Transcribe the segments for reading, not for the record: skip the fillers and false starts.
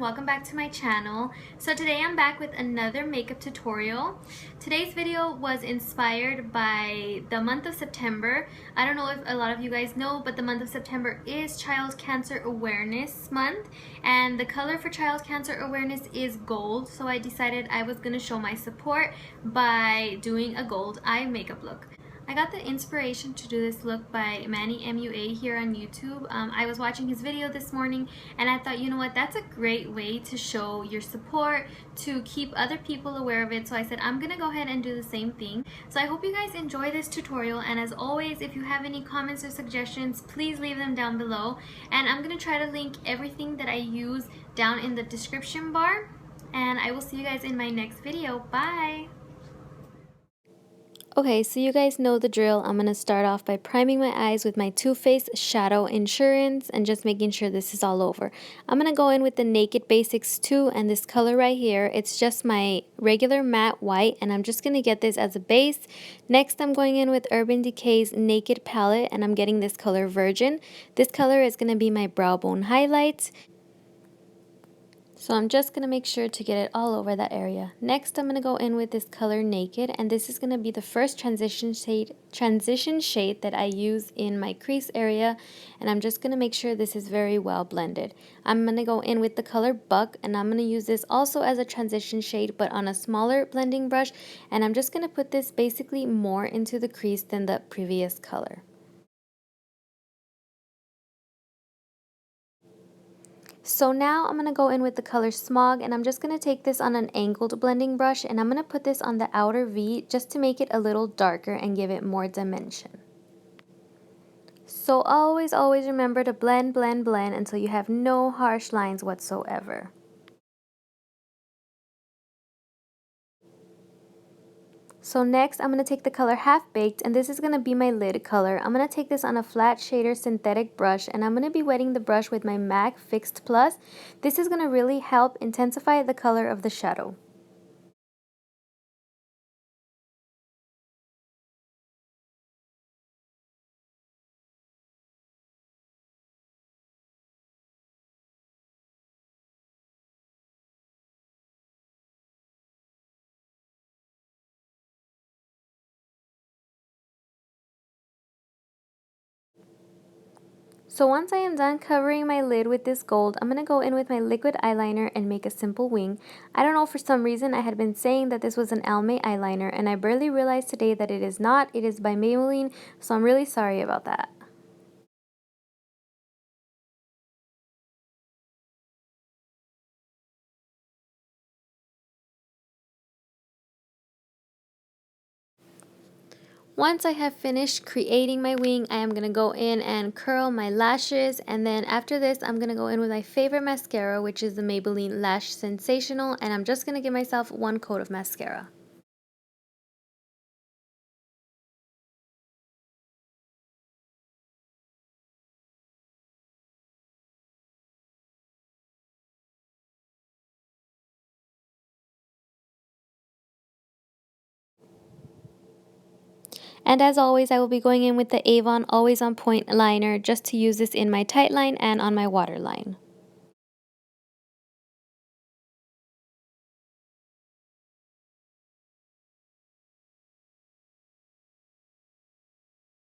welcome back to my channel. So today I'm back with another makeup tutorial. Today's video was inspired by the month of September. I don't know if a lot of you guys know, but the month of September is Child Cancer Awareness Month, and the color for Child Cancer Awareness is gold, so I decided I was going to show my support by doing a gold eye makeup look. I got the inspiration to do this look by Manny MUA here on YouTube. I was watching his video this morning and I thought, you know what, that's a great way to show your support, to keep other people aware of it. So I said, I'm gonna go ahead and do the same thing. So I hope you guys enjoy this tutorial, and as always, if you have any comments or suggestions, please leave them down below. And I'm gonna try to link everything that I use down in the description bar. And I will see you guys in my next video. Bye! Okay, so you guys know the drill. I'm going to start off by priming my eyes with my Too Faced Shadow Insurance and just making sure this is all over. I'm going to go in with the Naked Basics 2 and this color right here. It's just my regular matte white, and I'm just going to get this as a base. Next, I'm going in with Urban Decay's Naked Palette, and I'm getting this color Virgin. This color is going to be my brow bone highlight. So I'm just going to make sure to get it all over that area. Next, I'm going to go in with this color Naked, and this is going to be the first transition shade that I use in my crease area, and I'm just going to make sure this is very well blended. I'm going to go in with the color Buck, and I'm going to use this also as a transition shade but on a smaller blending brush, and I'm just going to put this basically more into the crease than the previous color. So now I'm going to go in with the color Smog, and I'm just going to take this on an angled blending brush, and I'm going to put this on the outer V just to make it a little darker and give it more dimension. So always remember to blend until you have no harsh lines whatsoever. So next, I'm going to take the color Half Baked, and this is going to be my lid color. I'm going to take this on a flat shader synthetic brush, and I'm going to be wetting the brush with my MAC Fixed Plus. This is going to really help intensify the color of the shadow. So once I am done covering my lid with this gold, I'm going to go in with my liquid eyeliner and make a simple wing. I don't know, for some reason I had been saying that this was an Almay eyeliner, and I barely realized today that it is not. It is by Maybelline, so I'm really sorry about that. Once I have finished creating my wing, I am going to go in and curl my lashes, and then after this I'm going to go in with my favorite mascara, which is the Maybelline Lash Sensational, and I'm just going to give myself one coat of mascara. And as always, I will be going in with the Avon Always On Point liner just to use this in my tight line and on my waterline.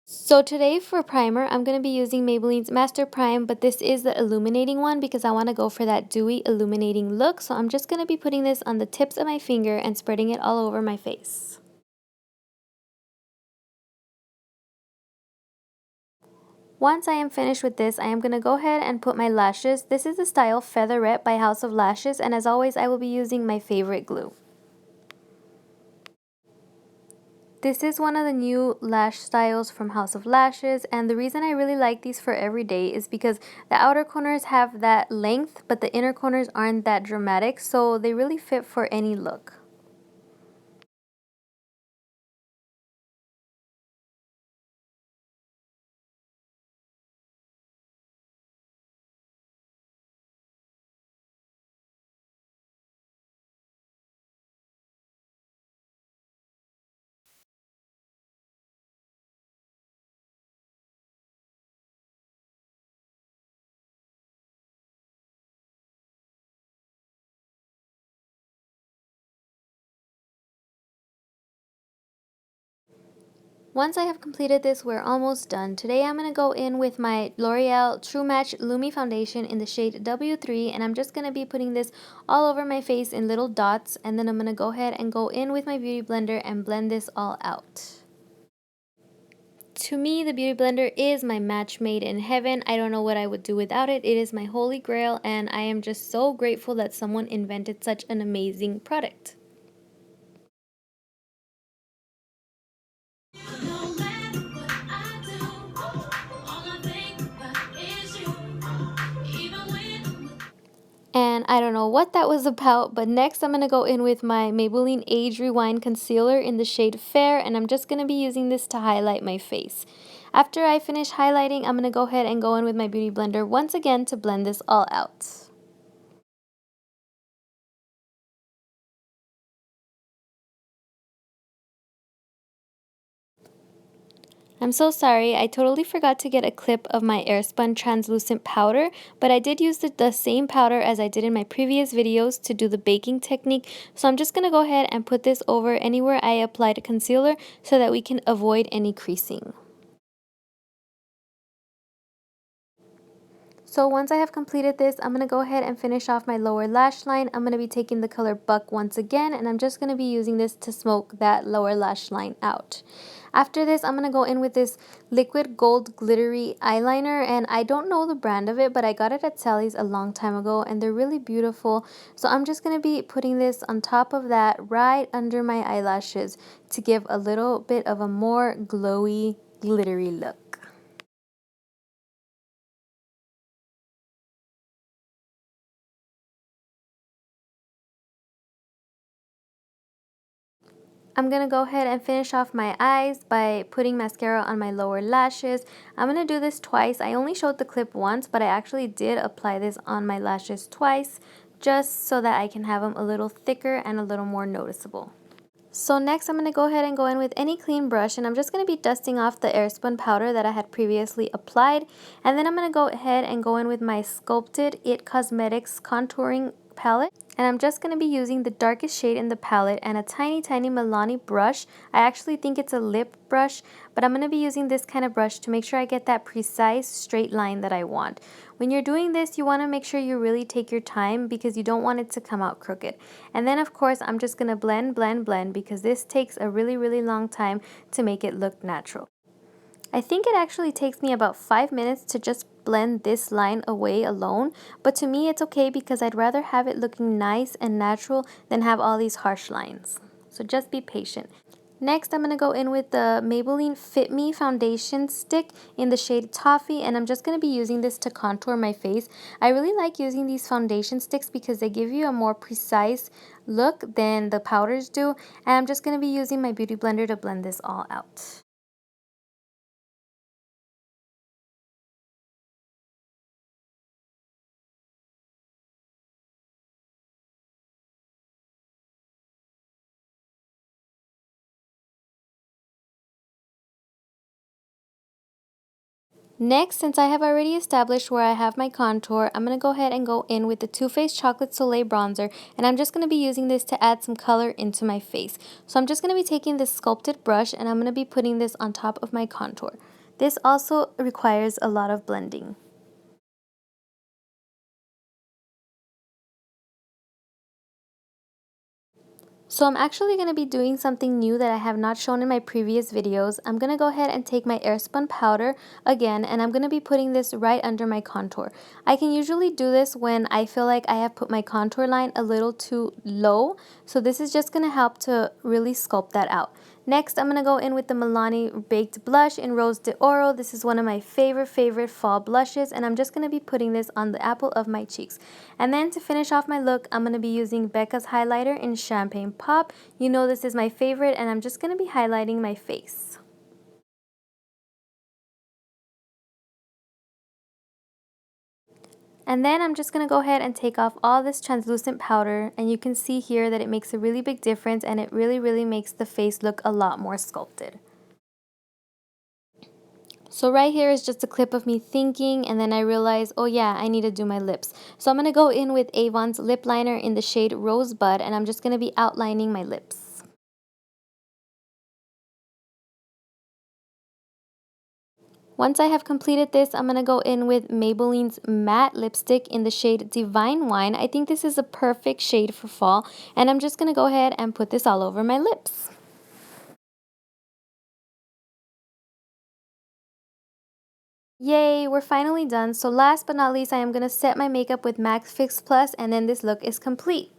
So today for primer, I'm going to be using Maybelline's Master Prime, but this is the illuminating one because I want to go for that dewy illuminating look. So I'm just going to be putting this on the tips of my finger and spreading it all over my face. Once I am finished with this, I am going to go ahead and put my lashes. This is the style Featherette by House of Lashes, and as always, I will be using my favorite glue. This is one of the new lash styles from House of Lashes, and the reason I really like these for everyday is because the outer corners have that length, but the inner corners aren't that dramatic, so they really fit for any look. Once I have completed this, we're almost done. Today I'm going to go in with my L'Oreal True Match Lumi Foundation in the shade W3, and I'm just going to be putting this all over my face in little dots, and then I'm going to go ahead and go in with my Beauty Blender and blend this all out. To me, the Beauty Blender is my match made in heaven. I don't know what I would do without it. It is my holy grail, and I am just so grateful that someone invented such an amazing product. And I don't know what that was about, but next I'm going to go in with my Maybelline Age Rewind Concealer in the shade Fair, and I'm just going to be using this to highlight my face. After I finish highlighting, I'm going to go ahead and go in with my Beauty Blender once again to blend this all out. I'm so sorry, I totally forgot to get a clip of my Airspun translucent powder, but I did use the same powder as I did in my previous videos to do the baking technique, so I'm just going to go ahead and put this over anywhere I applied concealer so that we can avoid any creasing. So once I have completed this, I'm going to go ahead and finish off my lower lash line. I'm going to be taking the color Buck once again, and I'm just going to be using this to smoke that lower lash line out. After this, I'm going to go in with this liquid gold glittery eyeliner, and I don't know the brand of it, but I got it at Sally's a long time ago, and they're really beautiful. So I'm just going to be putting this on top of that right under my eyelashes to give a little bit of a more glowy, glittery look. I'm going to go ahead and finish off my eyes by putting mascara on my lower lashes. I'm going to do this twice. I only showed the clip once, but I actually did apply this on my lashes twice, just so that I can have them a little thicker and a little more noticeable. So next I'm going to go ahead and go in with any clean brush, and I'm just going to be dusting off the Airspun powder that I had previously applied, and then I'm going to go ahead and go in with my Sculpted It Cosmetics contouring palette, and I'm just going to be using the darkest shade in the palette and a tiny Milani brush. I actually think it's a lip brush, but I'm going to be using this kind of brush to make sure I get that precise straight line that I want. When you're doing this, you want to make sure you really take your time because you don't want it to come out crooked. And then of course I'm just going to blend because this takes a really long time to make it look natural. I think it actually takes me about 5 minutes to just blend this line away alone, but to me it's okay because I'd rather have it looking nice and natural than have all these harsh lines. So just be patient. Next, I'm going to go in with the Maybelline Fit Me foundation stick in the shade Toffee, and I'm just going to be using this to contour my face. I really like using these foundation sticks because they give you a more precise look than the powders do, and I'm just going to be using my Beauty Blender to blend this all out. Next, since I have already established where I have my contour, I'm going to go ahead and go in with the Too Faced Chocolate Soleil Bronzer, and I'm just going to be using this to add some color into my face. So I'm just going to be taking this sculpted brush, and I'm going to be putting this on top of my contour. This also requires a lot of blending. So I'm actually going to be doing something new that I have not shown in my previous videos. I'm going to go ahead and take my Airspun powder again, and I'm going to be putting this right under my contour. I can usually do this when I feel like I have put my contour line a little too low, so this is just going to help to really sculpt that out. Next, I'm going to go in with the Milani Baked Blush in Rose de Oro. This is one of my favorite fall blushes, and I'm just going to be putting this on the apple of my cheeks. And then to finish off my look, I'm going to be using Becca's highlighter in Champagne Pop. You know this is my favorite, and I'm just going to be highlighting my face. And then I'm just going to go ahead and take off all this translucent powder, and you can see here that it makes a really big difference, and it really makes the face look a lot more sculpted. So right here is just a clip of me thinking, and then I realized, oh yeah, I need to do my lips. So I'm going to go in with Avon's lip liner in the shade Rosebud, and I'm just going to be outlining my lips. Once I have completed this, I'm going to go in with Maybelline's matte lipstick in the shade Divine Wine. I think this is a perfect shade for fall, and I'm just going to go ahead and put this all over my lips. Yay, we're finally done. So last but not least, I am going to set my makeup with MAC Fix Plus, and then this look is complete.